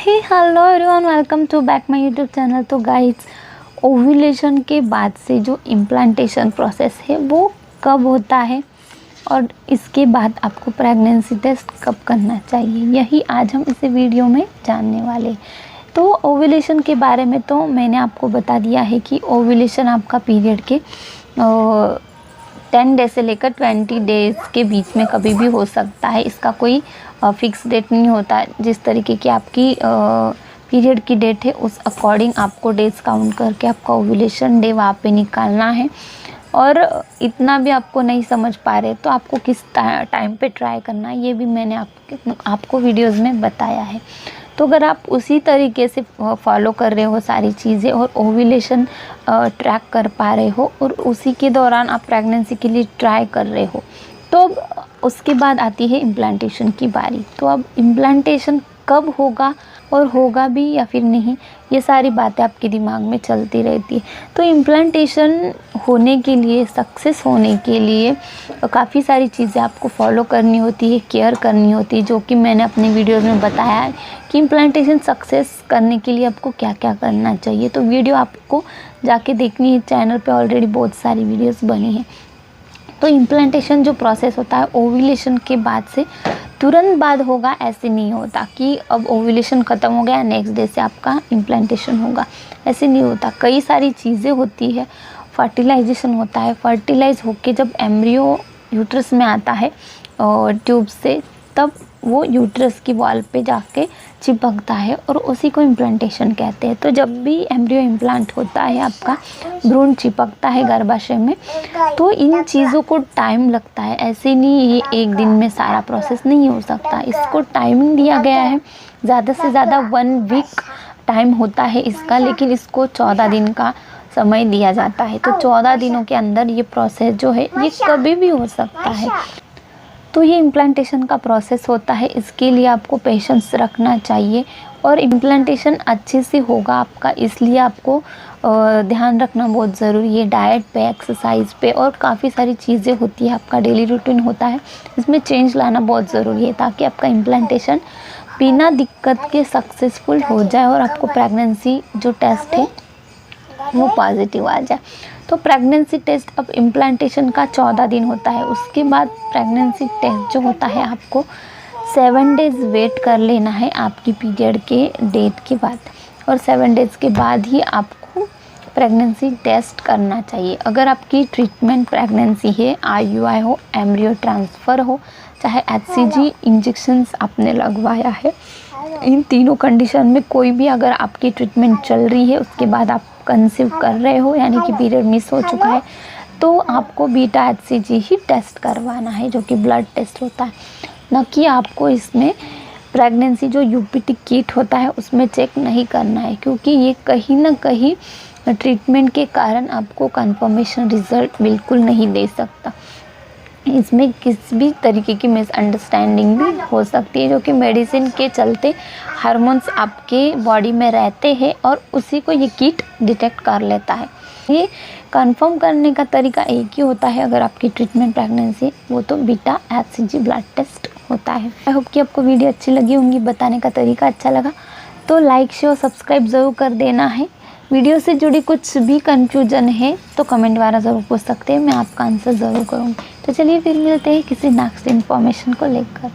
Hello everyone, welcome to back my YouTube channel. तो guys, ovulation के बाद से जो इम्प्लांटेशन प्रोसेस है वो कब होता है और इसके बाद आपको प्रेगनेंसी टेस्ट कब करना चाहिए, यही आज हम इस वीडियो में जानने वाले। तो ओव्यूलेशन के बारे में तो मैंने आपको बता दिया है कि ओव्यूलेशन आपका पीरियड के 10 डेज से लेकर 20 डेज़ के बीच में कभी भी हो सकता है। इसका कोई फिक्स डेट नहीं होता। जिस तरीके की आपकी पीरियड की डेट है उस अकॉर्डिंग आपको डेज काउंट करके आपका ओव्यूलेशन डे वहाँ पे निकालना है। और इतना भी आपको नहीं समझ पा रहे तो आपको किस टाइम पे ट्राई करना है ये भी मैंने आपको वीडियोज़ में बताया है। तो अगर आप उसी तरीके से फॉलो कर रहे हो सारी चीज़ें और ओव्यूलेशन ट्रैक कर पा रहे हो और उसी के दौरान आप प्रेगनेंसी के लिए ट्राई कर रहे हो, तो उसके बाद आती है इम्प्लांटेशन की बारी। तो अब इम्प्लांटेशन कब होगा और होगा भी या फिर नहीं, ये सारी बातें आपके दिमाग में चलती रहती है। तो इम्प्लांटेशन होने के लिए, सक्सेस होने के लिए काफ़ी सारी चीज़ें आपको फॉलो करनी होती है, केयर करनी होती है, जो कि मैंने अपनी वीडियोस में बताया है कि इम्प्लांटेशन सक्सेस करने के लिए आपको क्या क्या करना चाहिए। तो वीडियो आपको जाके देखनी है, चैनल पे ऑलरेडी बहुत सारी वीडियोस बनी है। तो इम्प्लांटेशन जो प्रोसेस होता है ओव्यूलेशन के बाद से तुरंत बाद होगा, ऐसे नहीं होता कि अब ओव्यूलेशन ख़त्म हो गया नेक्स्ट डे से आपका इम्प्लांटेशन होगा, ऐसे नहीं होता। कई सारी चीज़ें होती है, फर्टिलाइजेशन होता है। फर्टिलाइज होके जब एम्ब्रियो यूट्रस में आता है ट्यूब से, तब वो यूट्रस की वॉल पे जाके चिपकता है और उसी को इम्प्लांटेशन कहते हैं। तो जब भी एम्ब्रियो इम्प्लांट होता है, आपका भ्रूण चिपकता है गर्भाशय में, तो इन चीज़ों को टाइम लगता है। ऐसे नहीं ये एक दिन में सारा प्रोसेस नहीं हो सकता, इसको टाइमिंग दिया गया है। ज़्यादा से ज़्यादा 1 वीक टाइम होता है इसका, लेकिन इसको 14 दिन का समय दिया जाता है। तो 14 दिनों के अंदर ये प्रोसेस जो है ये कभी भी हो सकता है। तो ये इम्प्लांटेशन का प्रोसेस होता है, इसके लिए आपको पेशेंस रखना चाहिए और इम्प्लांटेशन अच्छे से होगा आपका, इसलिए आपको ध्यान रखना बहुत ज़रूरी है। डाइट पे, एक्सरसाइज पे और काफ़ी सारी चीज़ें होती है, आपका डेली रूटीन होता है, इसमें चेंज लाना बहुत ज़रूरी है ताकि आपका इम्प्लांटेशन बिना दिक्कत के सक्सेसफुल हो जाए और आपको प्रेगनेंसी जो टेस्ट है वो पॉजिटिव आ जाए। तो प्रेगनेंसी टेस्ट अब इम्प्लांटेशन का 14 दिन होता है, उसके बाद प्रेगनेंसी टेस्ट जो होता है आपको 7 डेज़ वेट कर लेना है आपकी पीरियड के डेट के बाद, और 7 डेज़ के बाद ही आपको प्रेगनेंसी टेस्ट करना चाहिए। अगर आपकी ट्रीटमेंट प्रेगनेंसी है, IUI हो, एम्ब्रियो ट्रांसफ़र हो, चाहे HCG इंजेक्शंस आपने लगवाया है, इन तीनों कंडीशन में कोई भी अगर आपकी ट्रीटमेंट चल रही है, उसके बाद आप कंसीव कर रहे हो यानी कि पीरियड मिस हो चुका है, तो आपको बीटा HCG ही टेस्ट करवाना है, जो कि ब्लड टेस्ट होता है। न कि आपको इसमें प्रेगनेंसी जो UPT किट होता है उसमें चेक नहीं करना है, क्योंकि ये कहीं ना कहीं ट्रीटमेंट के कारण आपको कंफर्मेशन रिज़ल्ट बिल्कुल नहीं दे सकता। इसमें किसी भी तरीके की मिसअंडरस्टैंडिंग भी हो सकती है, जो कि मेडिसिन के चलते हार्मोन्स आपके बॉडी में रहते हैं और उसी को ये किट डिटेक्ट कर लेता है। ये कंफर्म करने का तरीका एक ही होता है, अगर आपकी ट्रीटमेंट प्रेगनेंसी वो तो बीटा HCG ब्लड टेस्ट होता है। आई होप कि आपको वीडियो अच्छी लगी होंगी, बताने का तरीका अच्छा लगा तो लाइक, शेयर, सब्सक्राइब ज़रूर कर देना है। वीडियो से जुड़ी कुछ भी कन्फ्यूजन है तो कमेंट द्वारा ज़रूर पूछ सकते हैं, मैं आपका आंसर ज़रूर करूँगी। तो चलिए फिर मिलते हैं किसी नेक्स्ट इन्फॉर्मेशन को लेकर।